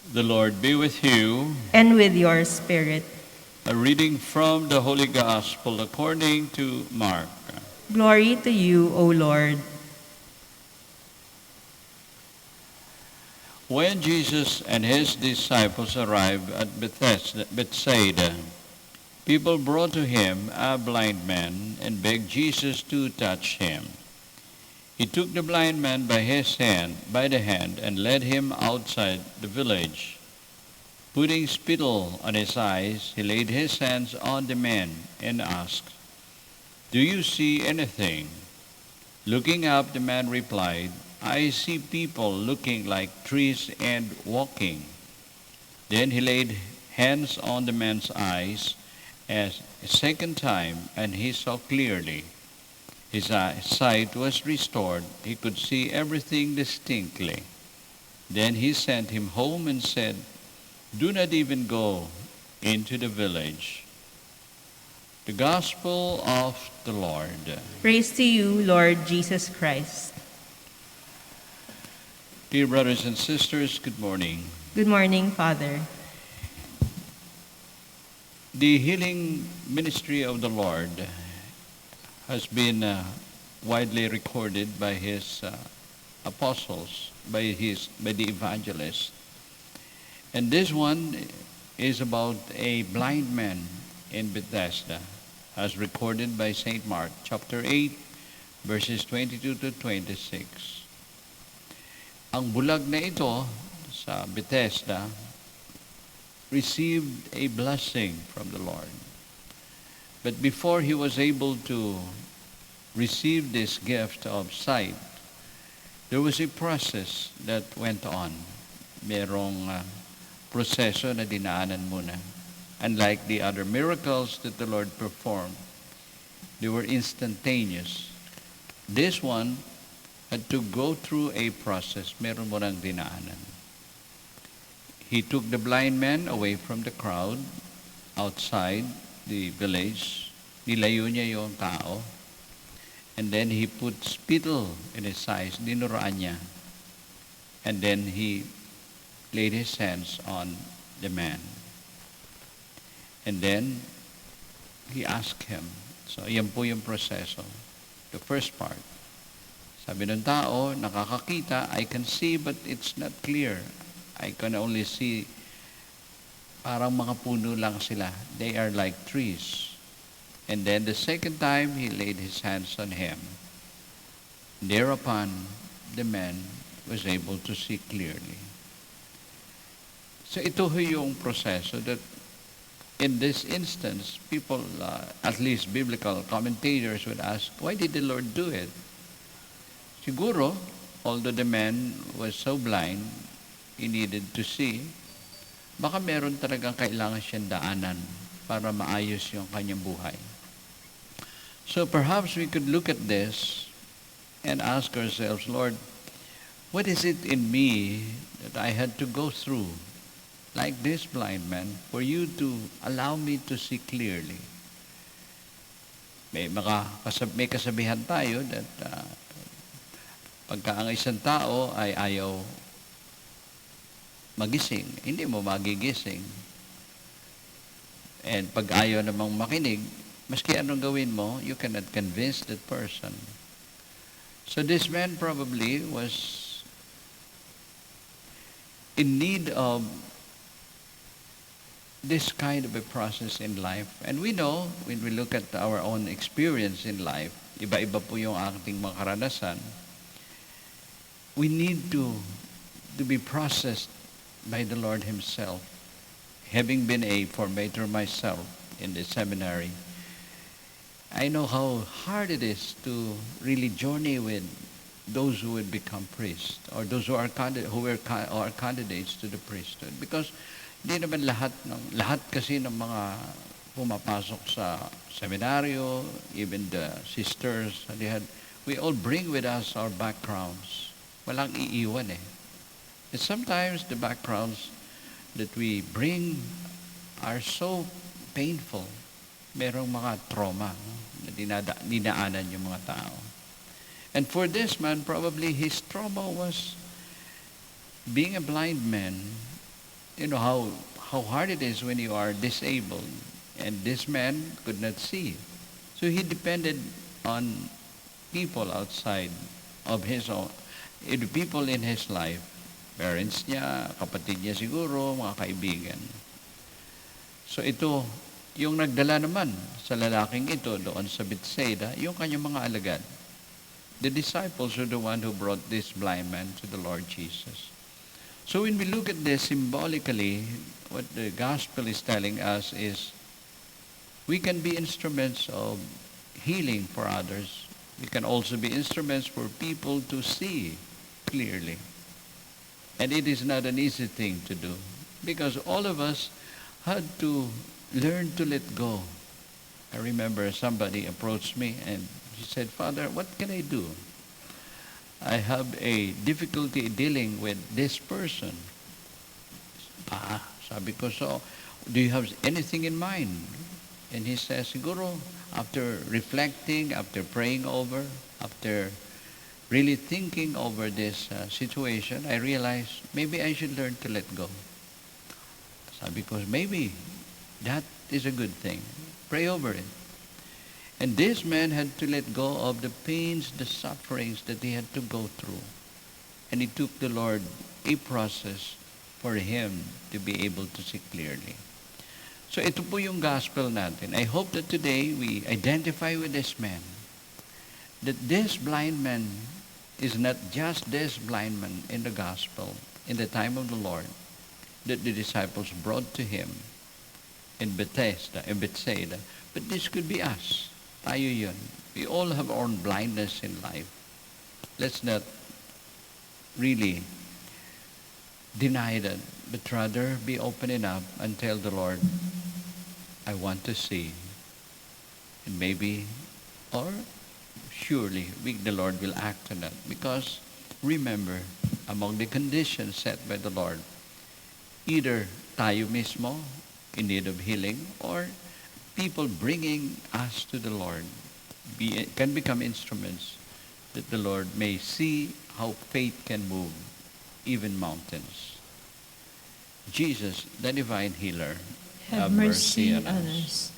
The Lord be with you. and with your spirit. A reading from the Holy Gospel according to Mark. Glory to you, O Lord. When Jesus and his disciples arrived at Bethsaida, people brought to him a blind man and begged Jesus to touch him. He took the blind man by the hand and led him outside the village. Putting spittle on his eyes, he laid his hands on the man and asked, "Do you see anything?" Looking up, the man replied, "I see people looking like trees and walking." Then he laid hands on the man's eyes a second time, and he saw clearly. His sight was restored. He could see everything distinctly. Then he sent him home and said, "Do not even go into the village." The Gospel of the Lord. Praise to you, Lord Jesus Christ. Dear brothers and sisters, good morning. Good morning, Father. The healing ministry of the Lord has been widely recorded by his apostles, by the evangelists. And this one is about a blind man in Bethesda, as recorded by St. Mark, chapter 8, verses 22 to 26. Ang bulag na ito sa Bethesda received a blessing from the Lord. But before he was able to receive this gift of sight, there was a process that went on. Merong proseso na dinaanan muna. Unlike the other miracles that the Lord performed, they were instantaneous. This one had to go through a process. Meron mo nang dinaanan. He took the blind man away from the crowd outside the village. Nilayo niya yung tao. And then he put spittle in his eyes. Dinuraan niya. And then he laid his hands on the man. And then he asked him. So, yan po yung proseso. The first part. Sabi ng tao, nakakakita, I can see but it's not clear. I can only see parang mga puno lang sila. They are like trees. And then the second time, he laid his hands on him. Thereupon, the man was able to see clearly. So ito ho yung proseso that in this instance, people, at least biblical commentators would ask, why did the Lord do it? Siguro, although the man was so blind, he needed to see, baka meron talagang kailangan siyang daanan para maayos yung kanyang buhay. So perhaps we could look at this and ask ourselves, Lord, what is it in me that I had to go through, like this blind man, for you to allow me to see clearly? May kasabihan tayo that pagka ang isang tao ay ayaw magising, hindi mo magigising. And pag ayaw namang makinig, maski anong gawin mo, you cannot convince that person. So this man probably was in need of this kind of a process in life. And we know, when we look at our own experience in life, iba-iba po yung ating mga karanasan, we need to be processed by the Lord Himself. Having been a formator myself in the seminary, I know how hard it is to really journey with those who would become priests or those who are candidates to the priesthood, because hindi naman lahat kasi ng mga pumapasok sa seminaryo, even the sisters, we all bring with us our backgrounds. Walang iiwan eh. And sometimes the backgrounds that we bring are so painful. Merong mga trauma na dinaanan yung mga tao. And for this man, probably his trauma was being a blind man you know how hard it is when you are disabled. And this man could not see. So he depended on people outside of his own, the people in his life. Parents niya, kapatid niya siguro, mga kaibigan. So ito, yung nagdala naman sa lalaking ito doon sa Bethsaida, yung kanyang mga alagad. The disciples are the one who brought this blind man to the Lord Jesus. So when we look at this symbolically, what the gospel is telling us is we can be instruments of healing for others. We can also be instruments for people to see clearly. And it is not an easy thing to do because all of us had to learn to let go. I remember somebody approached me and he said, "Father, what can I do? I have a difficulty dealing with this person." Sabi ko, "So, do you have anything in mind?" And he says, "Siguro, after reflecting, after praying over, after really thinking over this situation, I realized maybe I should learn to let go." Sabi ko, maybe that is a good thing. Pray over it. And this man had to let go of the pains, the sufferings that he had to go through. And it took the Lord a process for him to be able to see clearly. So ito po yung gospel natin. I hope that today we identify with this man. That this blind man is not just this blind man in the gospel, in the time of the Lord, that the disciples brought to him in Bethsaida. But this could be us. Tayo yun. We all have our own blindness in life. Let's not really deny that, but rather be open enough and tell the Lord, "I want to see." And maybe, or surely, the Lord will act on that. Because remember, among the conditions set by the Lord, either tayo mismo in need of healing or people bringing us to the Lord can become instruments that the Lord may see how faith can move even mountains. Jesus, the divine healer, Have mercy on us.